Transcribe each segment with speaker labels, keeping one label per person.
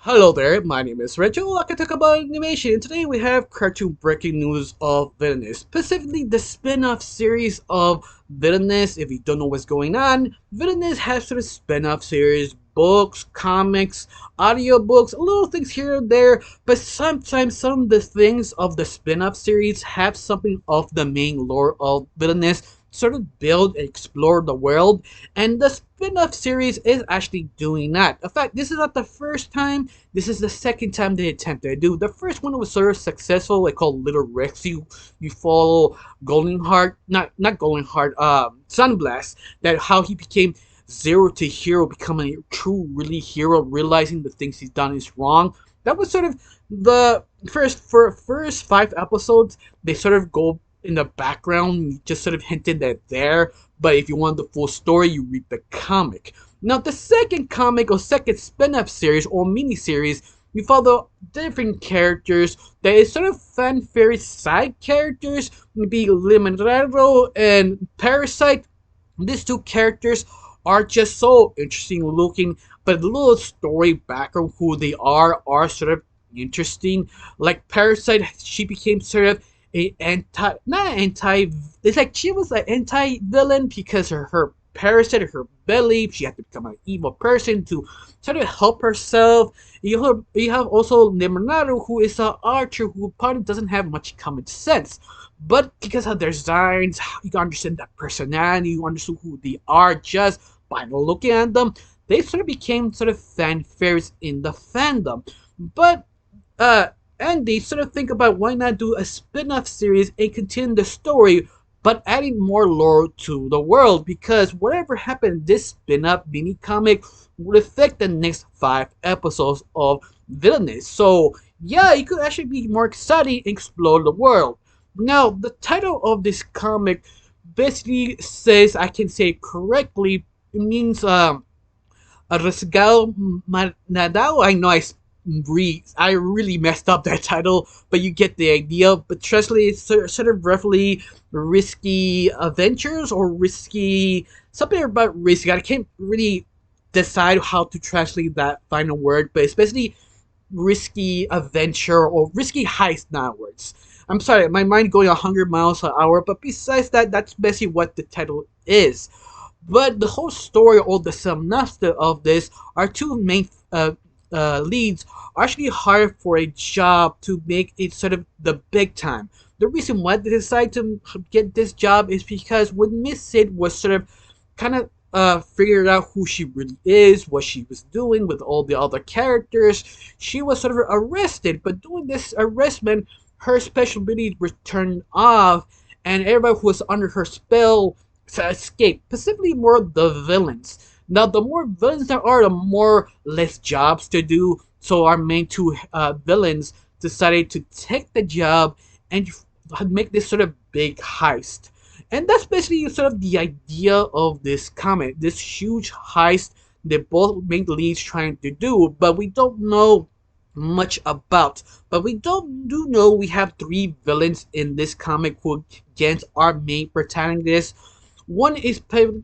Speaker 1: Hello there, my name is Rachel. I can talk about animation. Today we have cartoon breaking news of Villainous, specifically the spin-off series of Villainous. If you don't know what's going on, Villainous has sort of spin-off series, books, comics, audiobooks, little things here and there, but sometimes some of the things of the spin-off series have something of the main lore of Villainous, sort of build and explore the world, and the spin-off series is actually doing that. In fact, this is not the first time, this is the second time they attempted to do. The first one was sort of successful, like called Little Rex. You follow Golden Heart, not Golden Heart, Sunblast. That how he became zero to hero, becoming a true really hero, realizing the things he's done is wrong. That was sort of the first 5 episodes. They sort of go in the background, just sort of hinted that there. But if you want the full story, you read the comic. Now, the second comic or second spin-off series or mini-series, we follow different characters that is sort of fanfare side characters, maybe Limonero and Parasite. These two characters are just so interesting looking, but the little story background who they are sort of interesting. Like Parasite, she became sort of a anti not anti it's like she was an anti villain because her parasite her belly, she had to become an evil person to sort of help herself. You have also Nemonaru, who is an archer who probably doesn't have much common sense, but because of their designs you can understand that personality, you understand who they are just by looking at them. They sort of became sort of fanfares in the fandom. But uh and they sort of think about why not do a spin-off series and continue the story, but adding more lore to the world, because whatever happened in this spin-off mini comic would affect the next 5 episodes of Villainous. So yeah, it could actually be more exciting and explore the world. Now, the title of this comic basically says, I can say it correctly, it means Rasgal Manadao. I know I really messed up that title, but you get the idea. But translated sort of roughly risky adventures or risky something about risky. I can't really decide how to translate that final word, but it's basically risky adventure or risky heist words. I'm sorry, my mind going 100 miles an hour, but besides that, that's basically what the title is. But the whole story or the synopsis of this are two main leads are actually hired for a job to make it sort of the big time. The reason why they decided to get this job is because when Miss Sid was sort of kind of figured out who she really is, what she was doing with all the other characters, she was sort of arrested. But doing this arrestment, her special abilities were turned off, and everybody who was under her spell escaped. Specifically, more the villains. Now, the more villains there are, the more less jobs to do. So our main two villains decided to take the job and make this sort of big heist. And that's basically sort of the idea of this comic, this huge heist that both main leads trying to do, but we don't know much about. But we do know we have 3 villains in this comic who against our main protagonist. One is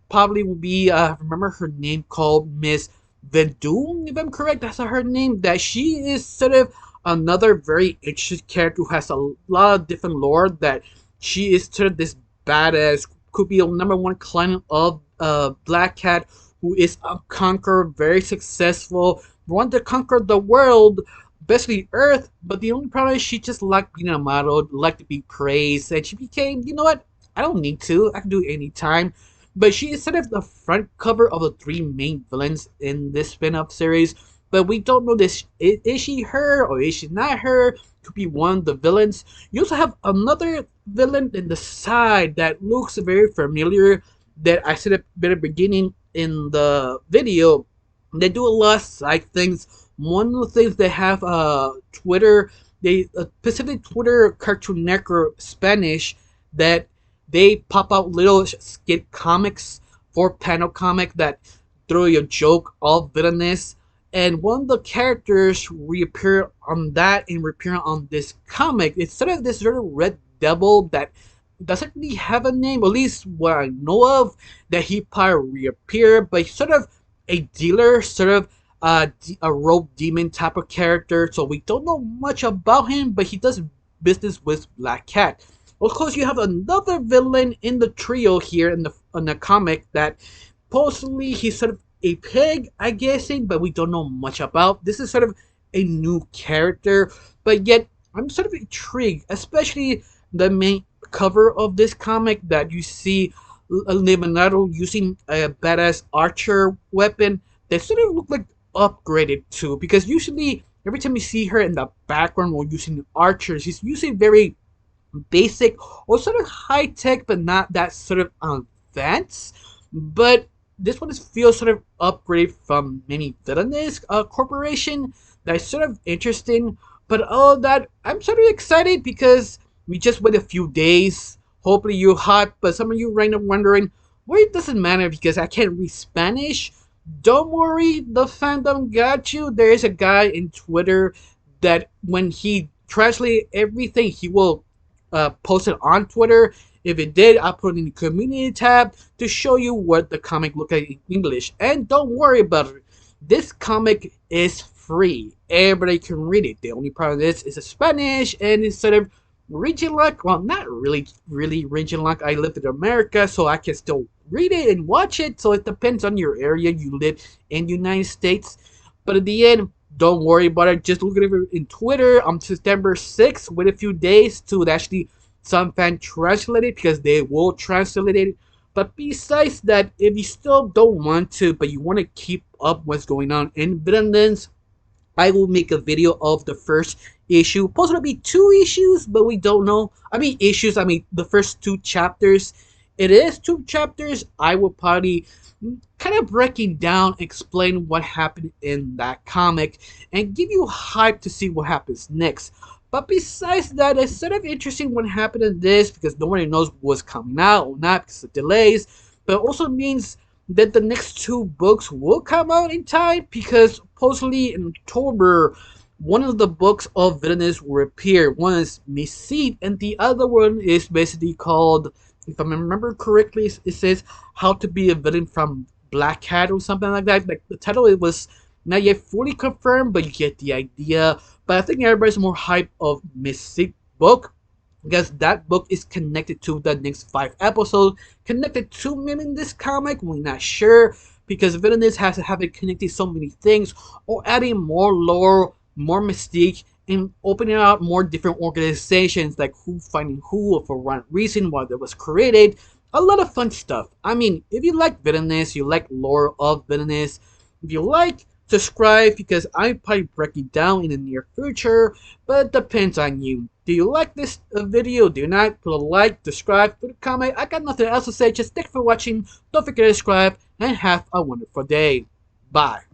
Speaker 1: probably will be remember her name called Miss Verdun, if I'm correct. That's her name. That she is sort of another very interesting character who has a lot of different lore. That she is sort of this badass, could be a number 1 client of Black Cat, who is a conqueror, very successful, want to conquer the world, basically Earth. But the only problem is she just liked being a model, liked to be praised, and she became, you know what? I don't need to. I can do it anytime. But she is sort of the front cover of the 3 main villains in this spin-off series. But we don't know this. Is she her or is she not her? Could be one of the villains. You also have another villain in the side that looks very familiar. That I said at the beginning in the video. They do a lot of side things. One of the things they have Twitter. They specifically Twitter Cartoon Network Spanish that they pop out little skit comics for panel comic that throw you a joke of villainous, and one of the characters reappear on that and reappear on this comic. It's sort of this sort of red devil that doesn't really have a name, at least what I know of, that he probably reappear, but he's sort of a dealer, sort of a rogue demon type of character. So we don't know much about him, but he does business with Black Cat. Of course, you have another villain in the trio here in the comic that supposedly he's sort of a pig, I guessing, but we don't know much about. This is sort of a new character, but yet I'm sort of intrigued, especially the main cover of this comic that you see Leonardo using a badass archer weapon that sort of look like upgraded too, because usually every time you see her in the background while using archers, she's usually very basic or sort of high tech, but not that sort of advanced. But this one feels sort of upgraded from maybe Villainous Corporation. That's sort of interesting. But all that, I'm sort of excited because we just wait a few days. Hopefully you're hot, but some of you right now wondering, well, it doesn't matter because I can't read Spanish. Don't worry, the fandom got you. There is a guy in Twitter that when he translates everything, he will post it on Twitter. If it did, I'll put it in the community tab to show you what the comic look like in English. And don't worry about it. This comic is free. Everybody can read it. The only problem is a Spanish and it's sort of region lock. Well, not really region lock. I live in America, so I can still read it and watch it. So it depends on your area you live in the United States. But at the end, don't worry about it. Just look at it in Twitter on September 6th. Wait a few days to actually some fan translate it because they will translate it. But besides that, if you still don't want to, but you want to keep up what's going on in Villainous, I will make a video of the first issue. Supposed to be 2 issues, but we don't know. I mean the first 2 chapters. It is 2 chapters. I will probably kind of breaking down, explain what happened in that comic, and give you hype to see what happens next. But besides that, it's sort of interesting what happened in this because nobody knows what's coming out or not because of delays. But it also means that the next 2 books will come out in time because supposedly in October, one of the books of Villainous will appear. One is Miss Seed, and the other one is basically called, if I remember correctly, it says How to Be a Villain from Black Cat or something like that. Like the title, it was not yet fully confirmed, but you get the idea. But I think everybody's more hype of Miss Seed book because that book is connected to the next 5 episodes. Connected to maybe in this comic, we're not sure because Villainous has to have it connected so many things or adding more lore, more mystique, and opening out more different organizations like who finding who for what reason why that was created. A lot of fun stuff. I mean, if you like Villainous, you like lore of Villainous, if you like, subscribe because I probably break it down in the near future, but it depends on you. Do you like this video? Do not? Put a like, subscribe, put a comment. I got nothing else to say. Just thanks for watching. Don't forget to subscribe and have a wonderful day. Bye.